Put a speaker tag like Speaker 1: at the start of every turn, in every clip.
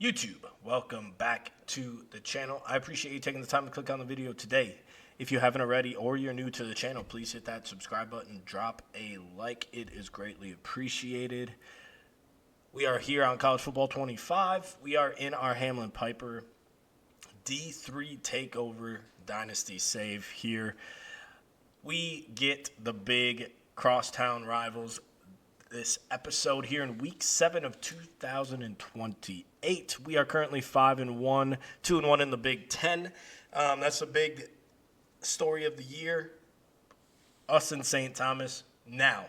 Speaker 1: YouTube, welcome back to the channel. I appreciate you taking the time to click on the video today. If you haven't already or you're new to the channel, please hit that subscribe button, drop a like. It is greatly appreciated. We are here on College Football 25. We are in our Hamline Piper D3 Takeover Dynasty Save here. We get the big crosstown rivals this episode here in week 7 of 2028. We are currently 5-1, 2-1 in the Big Ten. That's a big story of the year. Us and St. Thomas now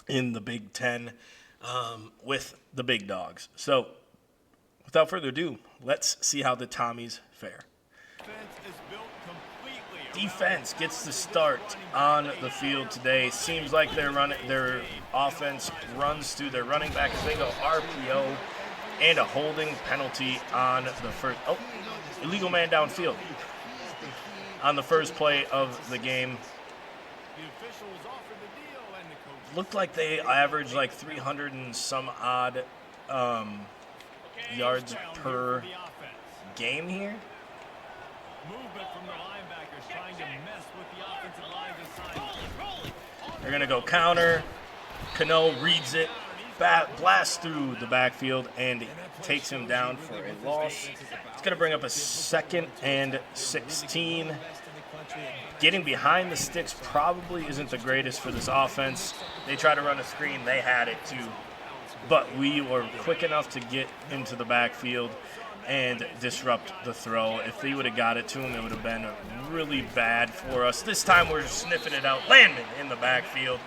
Speaker 1: in the Big Ten with the big dogs. So without further ado, let's see how the Tommies fare. Defense gets the start on the field today. Seems like their offense runs through their running back as they go RPO and a holding penalty on the first. Oh, illegal man downfield on the first play of the game. Looked like they averaged like 300 and some odd yards per game here. Movement from the linebackers trying to mess with the offensive line this time. They're going to go counter. Cano reads it, blasts through the backfield, and takes him down for a loss. It's going to bring up a 2nd and 16. Getting behind the sticks probably isn't the greatest for this offense. They try to run a screen. They had it too. But we were quick enough to get into the backfield and disrupt the throw. If they would have got it to him, it would have been really bad for us. This time we're sniffing it out. Landman in the backfield.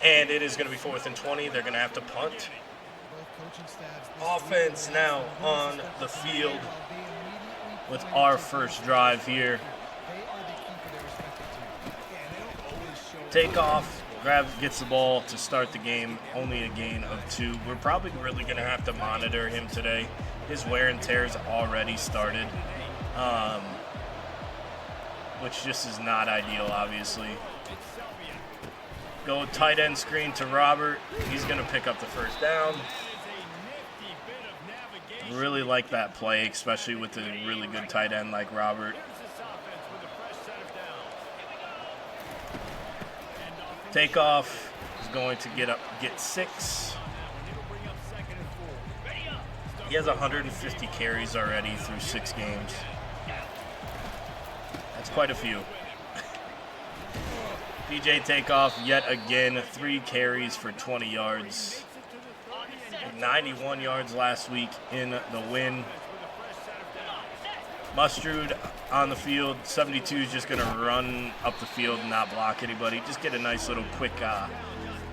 Speaker 1: And it is going to be 4th and 20. They're going to have to punt. Offense now on the field with our first drive here. Take off. Gets the ball to start the game. Only a gain of 2. We're probably really going to have to monitor him today. His wear and tears already started, which just is not ideal, obviously. Go tight end screen to Robert. He's going to pick up the first down. Really like that play, especially with a really good tight end like Robert. Takeoff is going to get 6. He has 150 carries already through 6 games. That's quite a few. DJ Takeoff yet again, 3 carries for 20 yards. 91 yards last week in the win. Mustard on the field. 72 is just going to run up the field and not block anybody. Just get a nice little quick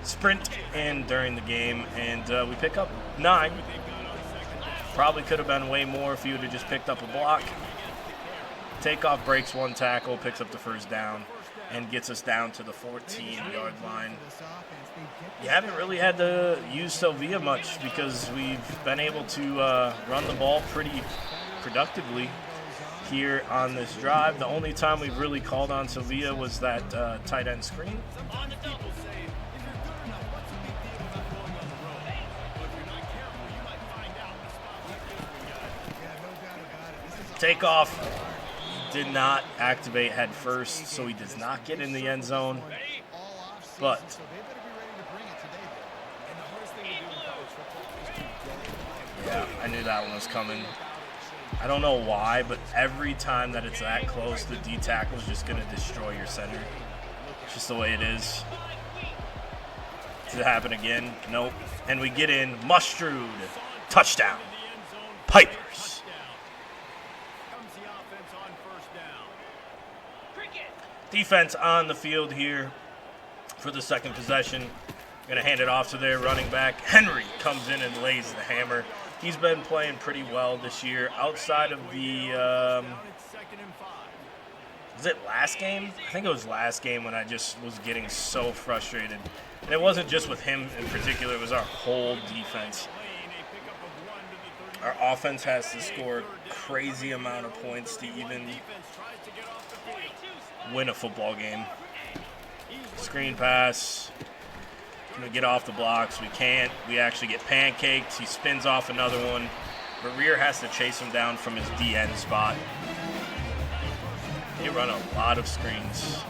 Speaker 1: sprint in during the game. And we pick up 9. Probably could have been way more if he would have just picked up a block. Takeoff breaks 1 tackle, picks up the first down, and gets us down to the 14-yard line. You haven't really had to use Sylvia much because we've been able to run the ball pretty productively here on this drive. The only time we've really called on Sylvia was that tight end screen. Takeoff did not activate head first, so he does not get in the end zone. But yeah, I knew that one was coming. I don't know why, but every time that it's that close, the D tackle is just going to destroy your center. It's just the way it is. Does it happen again? Nope. And we get in. Mustard. Touchdown. Pipers. Defense on the field here for the 2nd possession. Going to hand it off to their running back. Henry comes in and lays the hammer. He's been playing pretty well this year. Outside of the, was it last game? I think it was last game when I just was getting so frustrated. And it wasn't just with him in particular. It was our whole defense. Our offense has to score a crazy amount of points to even win a football game. Screen pass. Can we get off the blocks? We can't. We actually get pancaked. He spins off another one. Rear has to chase him down from his DN spot. They run a lot of screens.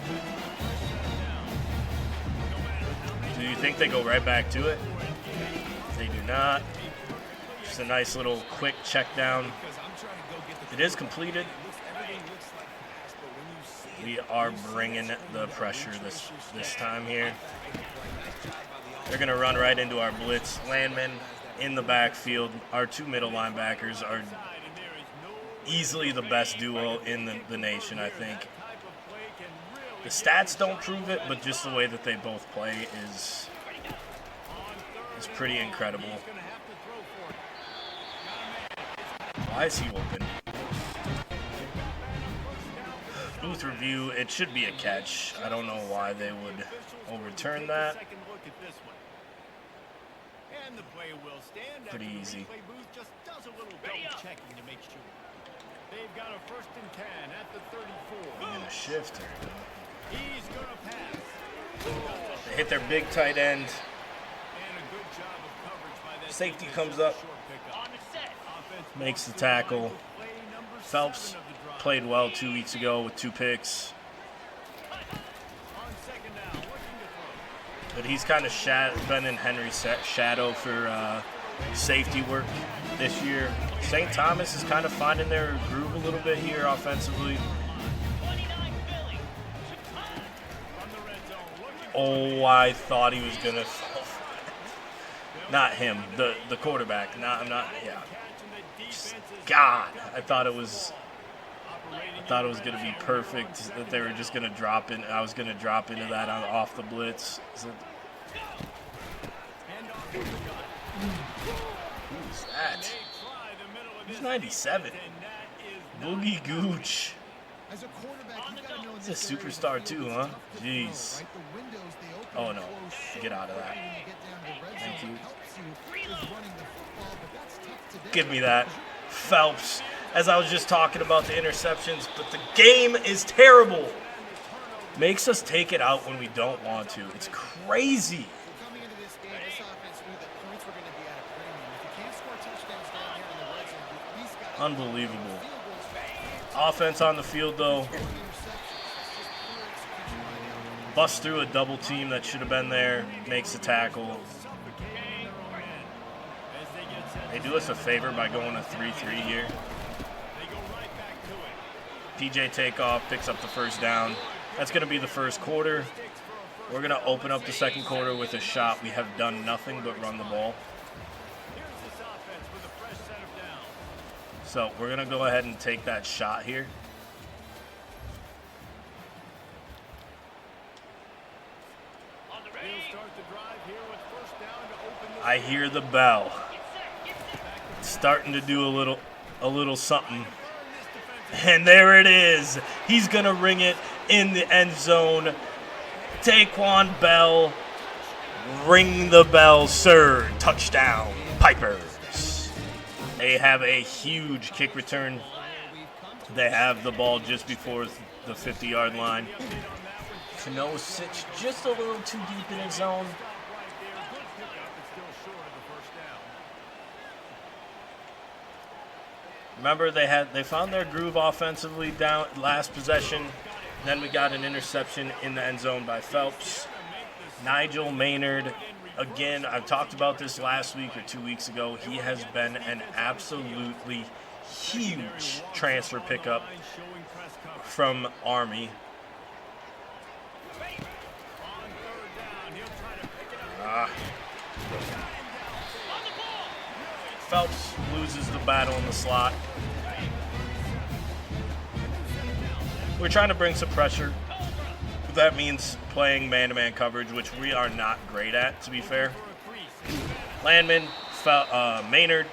Speaker 1: Do you think they go right back to it? They do not. Just a nice little quick check down. It is completed. We are bringing the pressure this time here. They're going to run right into our blitz. Landman in the backfield. Our two middle linebackers are easily the best duo in the nation, I think. The stats don't prove it, but just the way that they both play is pretty incredible. Why is he open? Booth review, it should be a catch. I don't know why they would overturn that. Pretty easy.
Speaker 2: They've got a 1st and 10 at the 34.
Speaker 1: And a shifter. He's gonna pass. They hit their big tight end. Safety comes up, makes the tackle. Phelps played well 2 weeks ago with 2 picks. But he's kind of been in Henry's shadow for safety work this year. St. Thomas is kind of finding their groove a little bit here offensively. Oh, I thought he was going to fall for it. Not him, the quarterback. Yeah. God, I thought it was going to be perfect, that they were just going to drop in. I was going to drop into that off the blitz. Who's that? Who's 97? Boogie Gooch. He's a superstar too, huh? Jeez. Oh no, get out of that. Thank you. Give me that. Phelps. As I was just talking about the interceptions, but the game is terrible. Makes us take it out when we don't want to. It's crazy. Unbelievable. Offense on the field, though. Busts through a double team that should have been there. Makes the tackle. They do us a favor by going to 3-3 here. PJ takeoff, picks up the 1st down. That's going to be the 1st quarter. We're going to open up the 2nd quarter with a shot. We have done nothing but run the ball. So we're going to go ahead and take that shot here. I hear the bell. It's starting to do a little something. And there it is. He's going to ring it in the end zone. Taquan Bell, ring the bell, sir. Touchdown, Pipers. They have a huge kick return. They have the ball just before the 50-yard line. Cano sits just a little too deep in his zone. Remember, they found their groove offensively down last possession. Then we got an interception in the end zone by Phelps. Nigel Maynard, again, I've talked about this last week or 2 weeks ago. He has been an absolutely huge transfer pickup from Army. Phelps loses the battle in the slot. We're trying to bring some pressure. That means playing man-to-man coverage, which we are not great at, to be fair. Landman, Maynard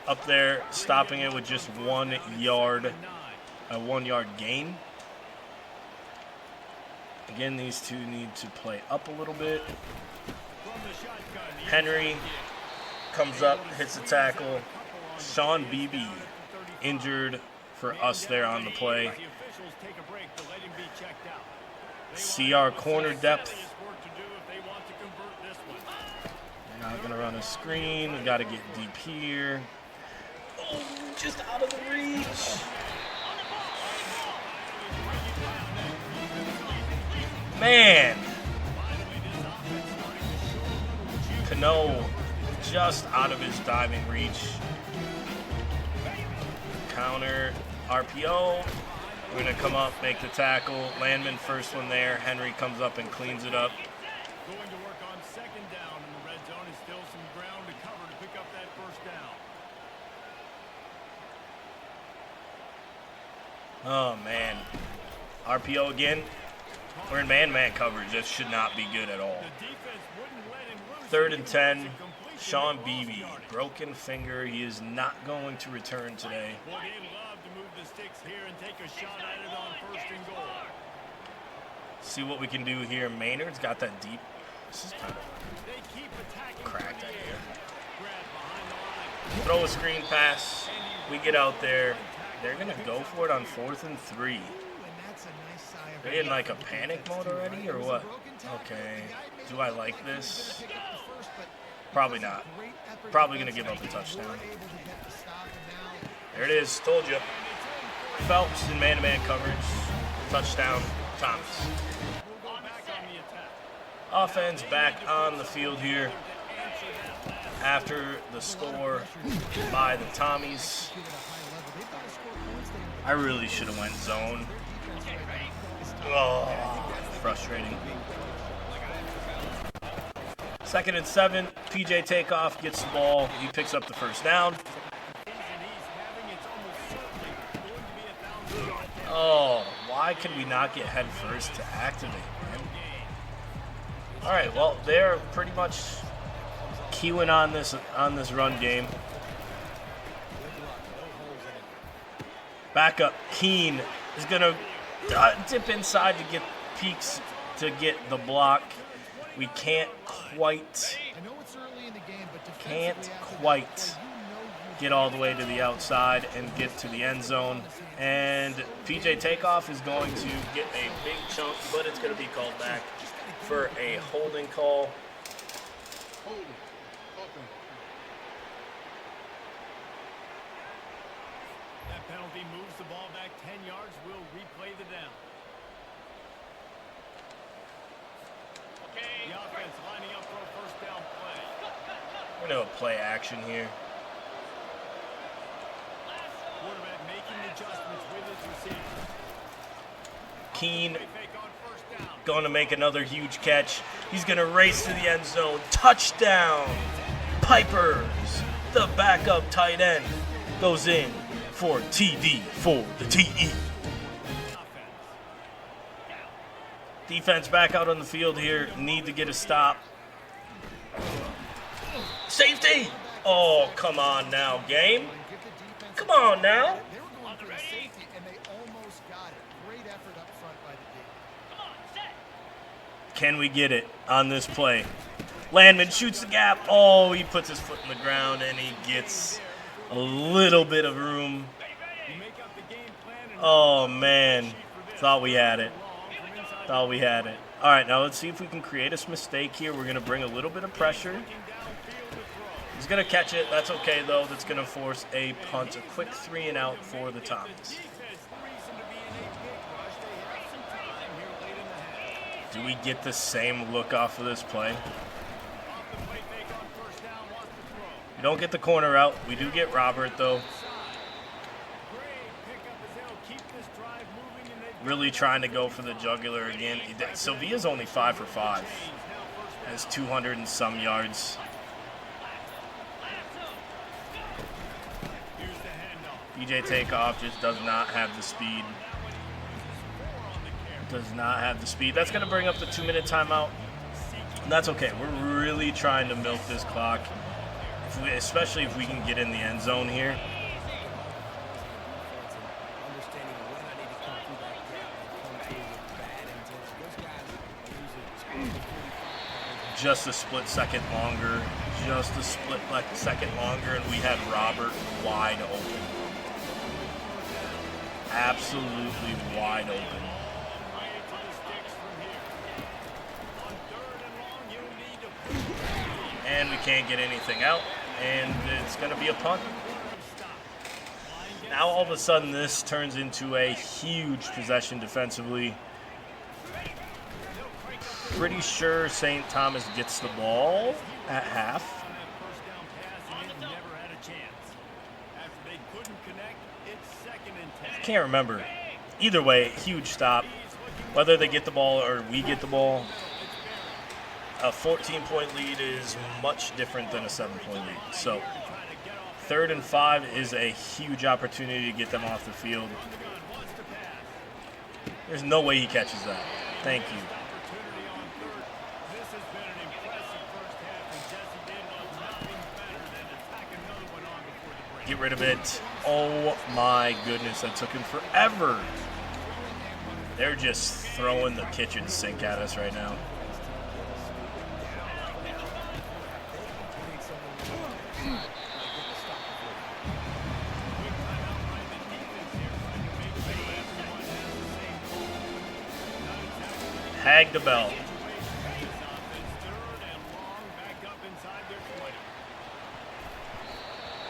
Speaker 1: up there, stopping it with just 1 yard, a 1-yard gain. Again, these two need to play up a little bit. Henry comes up, hits the tackle. Sean Beebe injured for us there on the play. See our corner depth. Not gonna run a screen. We gotta get deep here. Oh, just out of the reach. Man. Cano just out of his diving reach. Counter, RPO. We're gonna come up, make the tackle. Landman first one there. Henry comes up and cleans it up.
Speaker 2: Going to work on second down in the red zone. Is still some ground to cover to pick up that first down.
Speaker 1: Oh man. RPO again. We're in man-man coverage. This should not be good at all.
Speaker 2: The defense wouldn't let him loose.
Speaker 1: 3rd and 10. Sean Beebe, broken finger. He is not going to return today.
Speaker 2: Well, they love to move the sticks here and take a shot at it on 1st and goal.
Speaker 1: See what we can do here. Maynard's got that deep. This is kind of
Speaker 2: They keep attacking
Speaker 1: cracked
Speaker 2: through the
Speaker 1: idea.
Speaker 2: air. Grab behind the line.
Speaker 1: Throw a screen pass. We get out there. They're going to go for it on 4th and 3. They're in like a panic mode already or what? Okay. Do I like this? Probably not. Probably going to give up a touchdown. There it is. Told you. Phelps in man-to-man coverage. Touchdown. Thomas. Offense back on the field here after the score by the Tommies. I really should have went zone. Oh, frustrating. 2nd and 7. PJ Takeoff gets the ball. He picks up the first down. Oh, why could we not get head first to activate, man? All right, well, they're pretty much queuing on this run game. Back up. Keen is going to dip inside to get peeks to get the block. We can't quite get all the way to the outside and get to the end zone. And PJ Takeoff is going to get a big chunk, but it's going to be called back for a holding call.
Speaker 2: That penalty moves the ball back 10 yards. We'll replay the down. The offense lining up for a first down play.
Speaker 1: We're going to play action here.
Speaker 2: Quarterback making adjustments with his receivers.
Speaker 1: Keen
Speaker 2: Fake on first down.
Speaker 1: going to make another huge catch. He's going to race to the end zone. Touchdown! Pipers, the backup tight end, goes in for TD for the TE. Defense back out on the field here. Need to get a stop. Safety! Oh, come on now, game. Come on now.
Speaker 2: They were going for a safety, and they almost got it. Great effort up front by the D.
Speaker 1: Can we get it on this play? Landman shoots the gap. Oh, he puts his foot in the ground, and he gets a little bit of room. Oh, man. Thought we had it. Thought we had it. All right, now let's see if we can create a mistake here. We're going to bring a little bit of pressure. He's going to catch it. That's okay, though. That's going to force a punt, a quick 3 and out for the Tommies. Do we get the same look off of this play? We don't get the corner out. We do get Robert, though. Really trying to go for the jugular again. Sylvia's only 5 for 5. Has 200 and some yards. PJ Takeoff just does not have the speed. Does not have the speed. That's going to bring up the 2-minute timeout. And that's okay. We're really trying to milk this clock, especially if we can get in the end zone here. Just a split second longer. Just a split second longer, and we had Robert wide open. Absolutely wide open. and we can't get anything out, and it's going to be a punt. Now all of a sudden this turns into a huge possession defensively. Pretty sure St. Thomas gets the ball at half. I can't remember. Either way, huge stop. Whether they get the ball or we get the ball, a 14-point lead is much different than a 7-point lead. So 3rd and 5 is a huge opportunity to get them off the field. There's no way he catches that. Thank you. Get rid of it. Oh my goodness, that took him forever. They're just throwing the kitchen sink at us right now. Hag the bell.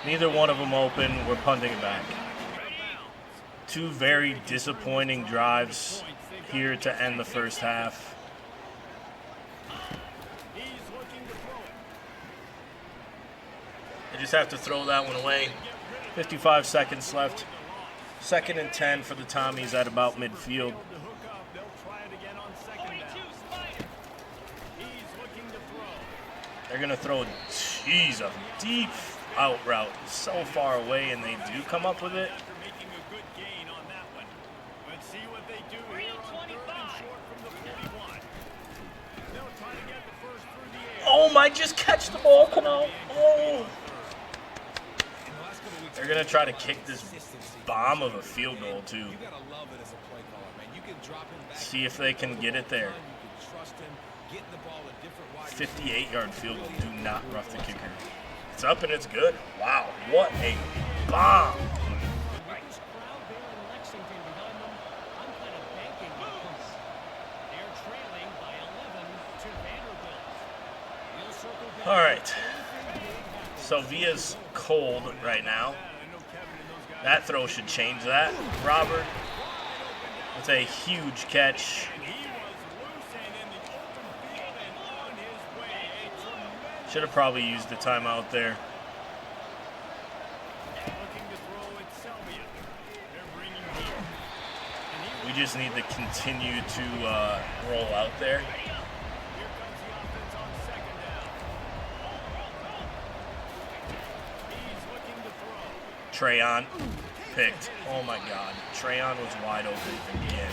Speaker 1: Neither one of them open. We're punting it back. 2 very disappointing drives here to end the first half. They just have to throw that one away. 55 seconds left. 2nd and 10 for the Tommies at about midfield. They're going to throw a deep out route so far away, and they do come up with it. Oh my, just catch the ball, come on. Oh. They're going to try to kick this bomb of a field goal, too. See if they can get it there. 58-yard field goal. Do not rough the kicker. It's up and it's good. Wow, what a bomb. All right. So Villa's cold right now. That throw should change that. Robert, it's a huge catch. Should have probably used the timeout there. We just need to continue to roll out there. Trayon picked. Oh my God. Trayon was wide open again.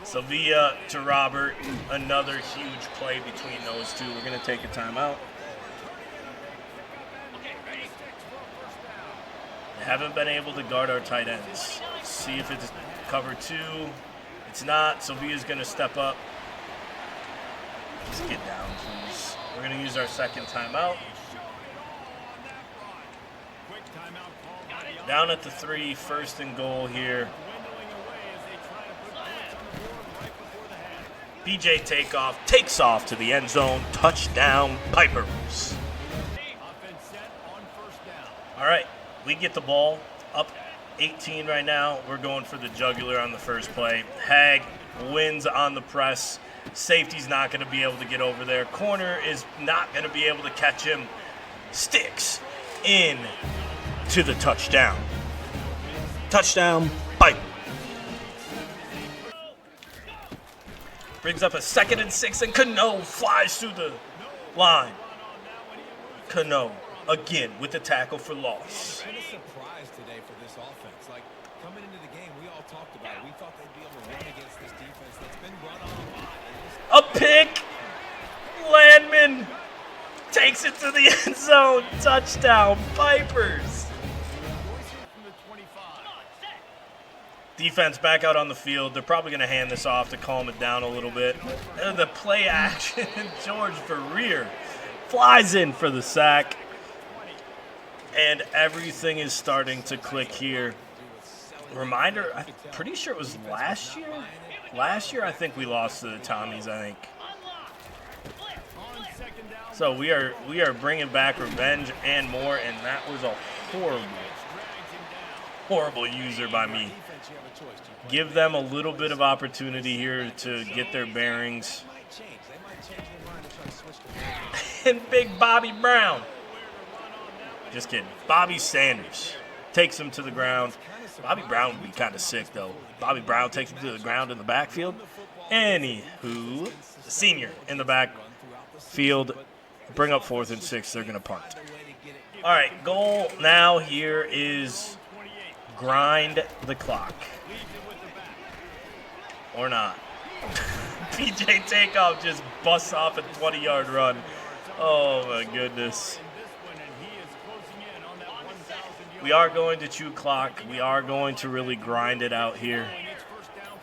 Speaker 1: Sevilla to Robert. Another huge play between those two. We're going to take a timeout. Haven't been able to guard our tight ends. See if it's cover 2. It's not. Sevilla's going to step up. Let's get down, please. We're going to use our second timeout. Down at the 3, 1st and goal here. BJ takes off to the end zone. Touchdown, Pipers. All right, we get the ball up 18 right now. We're going for the jugular on the first play. Hag wins on the press. Safety's not going to be able to get over there. Corner is not going to be able to catch him. Sticks in to the touchdown. Touchdown, Pipers. Brings up a 2nd and 6, and Cano flies through the line. Cano again with the tackle for loss.
Speaker 3: It's been a surprise today for this offense. Like, coming into the game, we all talked about it. We thought they'd be able to run against this defense that's been run on.
Speaker 1: A pick. Landman takes it to the end zone. Touchdown, Pipers. Defense back out on the field. They're probably going to hand this off to calm it down a little bit. The play action, George Verrier Flies in for the sack. And everything is starting to click here. Reminder, I'm pretty sure it was last year. Last year, I think we lost to the Tommies, I think. So we are bringing back revenge and more, and that was a horrible user by me. Give them a little bit of opportunity here to get their bearings. And big Bobby Brown. Just kidding. Bobby Sanders takes him to the ground. Bobby Brown would be kind of sick, though. Bobby Brown takes him to the ground in the backfield. Anywho, the senior in the backfield. Bring up 4th and 6. They're going to punt. All right, goal now here is grind the clock. Or not. PJ Takeoff just busts off a 20-yard run. Oh, my goodness. We are going to chew clock. We are going to really grind it out here.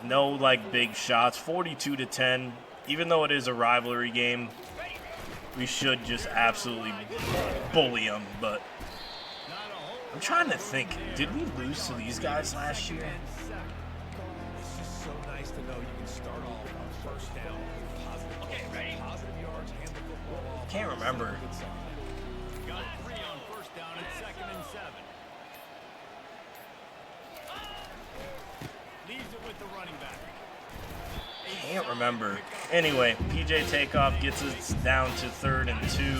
Speaker 1: No, like, big shots. 42-10. Even though it is a rivalry game, we should just absolutely bully them. But I'm trying to think. Did we lose to these guys last year?
Speaker 3: It's just so nice to know you can start off on first down with positive yards, hand the football off.
Speaker 1: Can't remember.
Speaker 2: Got 3 on first down at 2nd and 7. Leaves it with the running back.
Speaker 1: Can't remember. Anyway, PJ Takeoff gets us down to 3rd and 2.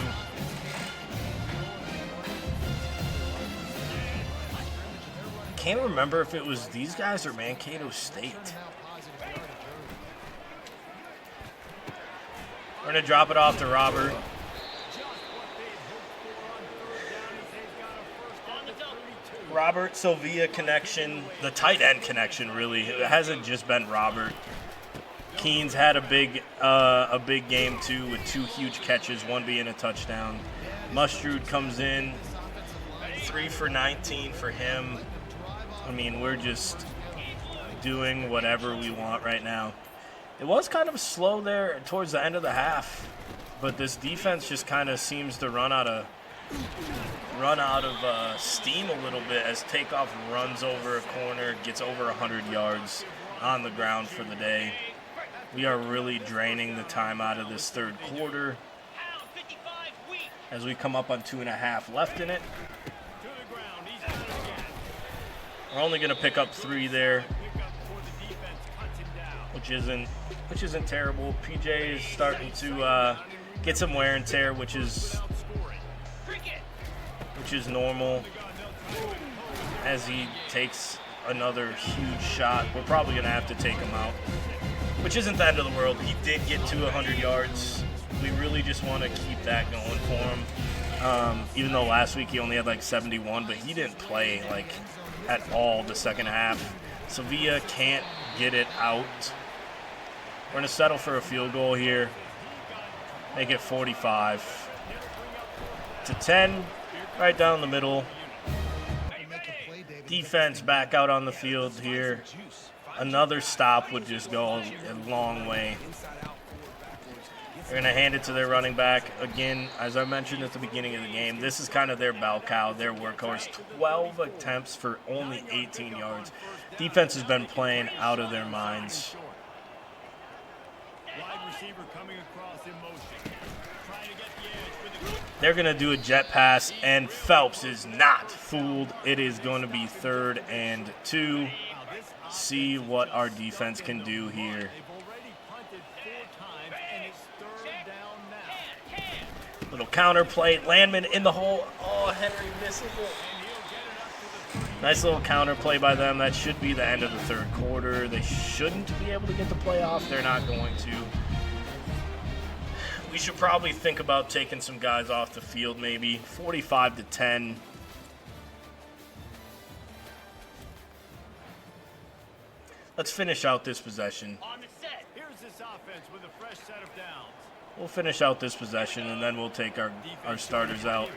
Speaker 1: Can't remember if it was these guys or Mankato State. We're going to drop it off to Robert. Robert Sylvia connection, the tight end connection, really. It hasn't just been Robert. Keen's had a big game too, with 2 huge catches, 1 being a touchdown. Mustrud comes in, 3 for 19 for him. I mean, we're just doing whatever we want right now. It was kind of slow there towards the end of the half, but this defense just kind of seems to run out of steam a little bit as Takeoff runs over a corner, gets over 100 yards on the ground for the day. We are really draining the time out of this 3rd quarter as we come up on 2.5 left in it. We're only going to pick up 3 there, which isn't terrible. PJ is starting to get some wear and tear, which is normal as he takes another huge shot. We're probably going to have to take him out, which isn't the end of the world. He did get to 100 yards. We really just want to keep that going for him. Even though last week he only had like 71, but he didn't play like at all the second half. Sevilla can't get it out. We're going to settle for a field goal here. Make it 45-10. Right down the middle. Defense back out on the field here. Another stop would just go a long way. They're going to hand it to their running back. Again, as I mentioned at the beginning of the game, this is kind of their bell cow, their workhorse. 12 attempts for only 18 yards. Defense has been playing out of their minds. They're going to do a jet pass, and Phelps is not fooled. It is going to be 3rd and 2. See what our defense can do here. Little counter play. Landman in the hole. Oh, Henry misses it. Nice little counter play by them. That should be the end of the 3rd quarter. They shouldn't be able to get the play off. They're not going to. We should probably think about taking some guys off the field maybe. 45-10. Let's finish out this possession.
Speaker 2: Here's this offense with a fresh set of downs.
Speaker 1: We'll finish out this possession, and then we'll take our starters out.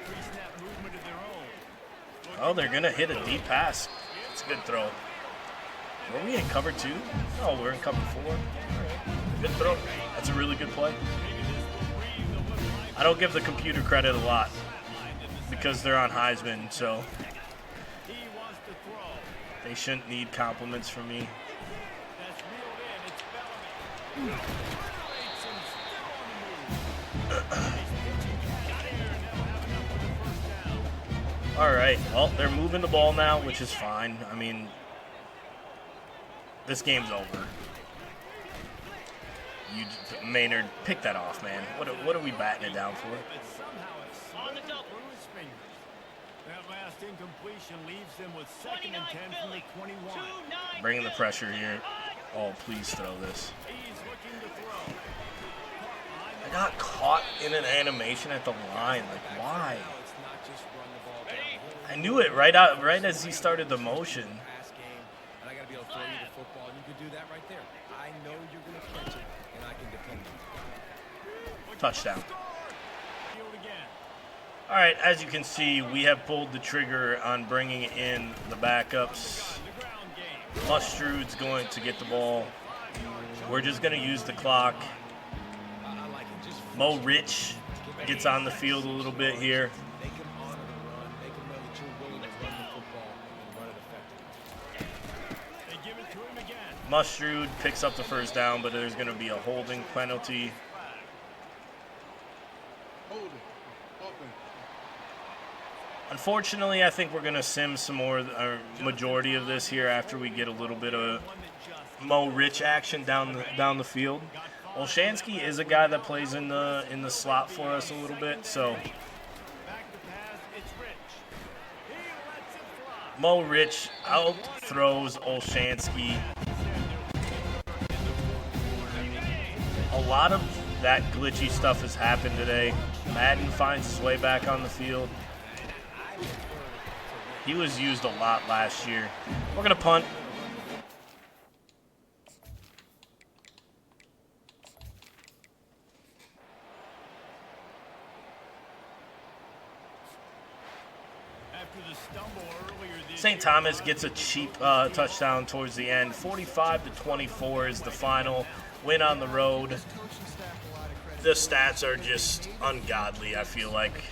Speaker 1: Oh, they're going to hit a deep pass. It's a good throw. Were we in cover 2? No, we're in cover 4. All right. Good throw. That's a really good play. I don't give the computer credit a lot because they're on Heisman, so they shouldn't need compliments from me. All right, well, they're moving the ball now, which is fine. I mean, this game's over. Maynard, pick that off, man. What are we batting it down for?
Speaker 2: That last incompletion leaves them with 2nd and 10 from the 21.
Speaker 1: Bringing the pressure here. Oh, please throw this. I got caught in an animation at the line. Like, why? I knew it right as he started the motion.
Speaker 3: And I got to be able to throw you the football. You can do that right there. I know you're going to catch it, and I can depend on you.
Speaker 1: Touchdown. All right, as you can see, we have pulled the trigger on bringing in the backups. Mustrude's going to get the ball. We're just going to use the clock. Mo Rich gets on the field a little bit here. Mustrude picks up the first down, but there's going to be a holding penalty. Unfortunately, I think we're going to sim some more, or majority of this here after we get a little bit of Mo Rich action down the field. Olshansky is a guy that plays in the slot for us a little bit, so Mo Rich out throws Olshansky. A lot of that glitchy stuff has happened today. Madden finds his way back on the field. He was used a lot last year. We're going to punt. St. Thomas gets a cheap touchdown towards the end. 45-24 is the final. Win on the road. The stats are just ungodly, I feel like.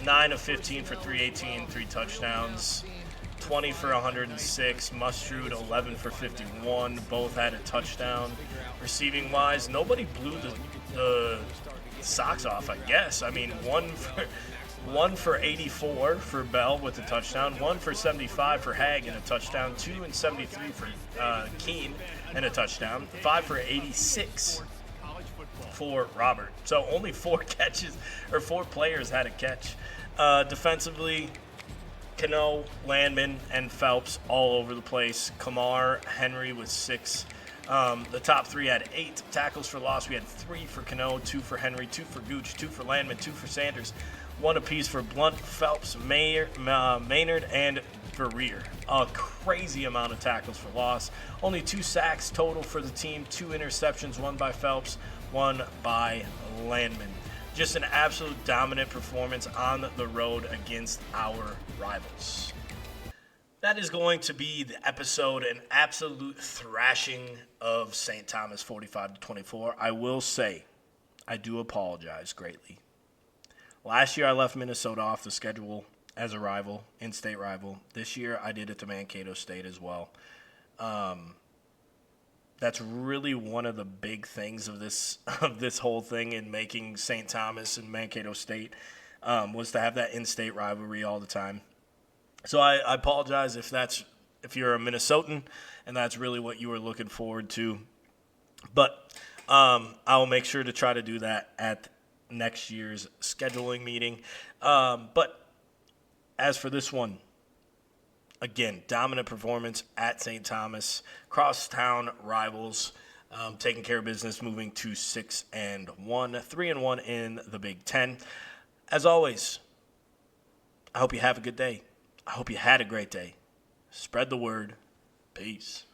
Speaker 1: 9 of 15 for 318, 3 touchdowns. 20 for 106. Mustrude, 11 for 51. Both had a touchdown. Receiving-wise, nobody blew the socks off, I guess. I mean, one for 84 for Bell with a touchdown, 1 for 75 for Hag and a touchdown, 2 and 73 for Keene and a touchdown, 5 for 86 for Robert. So only 4 catches, or 4 players had a catch. Defensively, Cano, Landman, and Phelps all over the place. Kamar, Henry with 6. The top 3 had 8 tackles for loss. We had 3 for Cano, 2 for Henry, 2 for Gooch, 2 for Landman, 2 for Sanders, 1 apiece for Blunt, Phelps, Maynard, and Verrier. A crazy amount of tackles for loss. Only 2 sacks total for the team, 2 interceptions, 1 by Phelps, 1 by Landman. Just an absolute dominant performance on the road against our rivals. That is going to be the episode, an absolute thrashing of St. Thomas 45-24. I will say, I do apologize greatly. Last year I left Minnesota off the schedule as a rival, in-state rival. This year I did it to Mankato State as well. That's really one of the big things of this whole thing in making St. Thomas and Mankato State was to have that in-state rivalry all the time. So I apologize if you're a Minnesotan and that's really what you were looking forward to. But I'll make sure to try to do that at next year's scheduling meeting. But as for this one, again, dominant performance at St. Thomas. Crosstown rivals taking care of business, moving to 6-1, 3-1 in the Big Ten. As always, I hope you have a good day. I hope you had a great day. Spread the word. Peace.